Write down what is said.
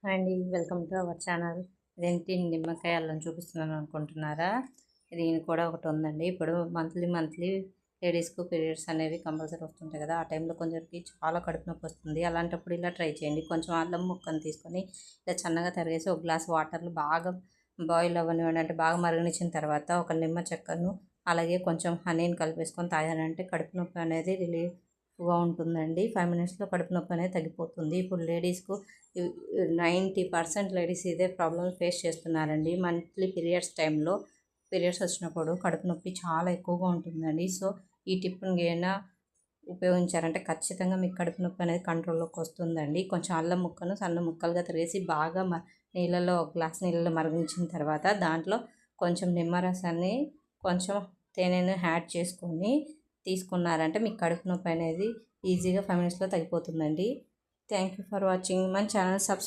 Hi అండి, welcome to our channel. ఇదేంటి నిమ్మకాయ అల్లం చూపిస్తున్నాను అనుకుంటున్నారా? దీని కూడా ఒకటి ఉందండి. ఇప్పుడు మంత్లీ లేడీస్కు పీరియడ్స్ అనేవి కంపల్సరీ వస్తుంటాయి కదా. ఆ టైంలో కొందరికి చాలా కడుపు నొప్పి వస్తుంది. అలాంటప్పుడు ఇలా ట్రై చేయండి. కొంచెం అల్లం ముక్కను తీసుకొని ఇలా సన్నగా తరిగేసి ఒక గ్లాస్ వాటర్లో బాగా బాయిల్ అవ్వనివ్వండి, అంటే బాగా మరగనిచ్చిన తర్వాత ఒక నిమ్మ చెక్కను అలాగే కొంచెం హనీని కలిపేసుకొని తాగారంటే కడుపు నొప్పి అనేది రిలీఫ్గా ఉంటుందండి. 5 మినిట్స్లో కడుపు నొప్పి అనేది తగ్గిపోతుంది. ఇప్పుడు లేడీస్కు 90% లేడీస్ ఇదే ప్రాబ్లమ్ ఫేస్ చేస్తున్నారండి. మంత్లీ పీరియడ్స్ వచ్చినప్పుడు కడుపు నొప్పి చాలా ఎక్కువగా ఉంటుందండి. సో ఈ టిప్ని ఏమైనా ఉపయోగించారంటే ఖచ్చితంగా మీకు కడుపు నొప్పి అనేది కంట్రోల్లోకి వస్తుందండి. కొంచెం అల్లం ముక్కను సన్న ముక్కలుగా తరిగేసి బాగా నీళ్ళలో ఒక గ్లాస్ నీళ్ళలో మరిగించిన తర్వాత దాంట్లో కొంచెం నిమ్మరసాన్ని కొంచెం తేనెను యాడ్ చేసుకొని తీసుకున్నారంటే మీకు కడుపు నొప్పి అనేది ఈజీగా 5 మినిట్స్లో తగ్గిపోతుందండి. Thank you for watching. మన ఛానల్ సబ్స్క్రైబ్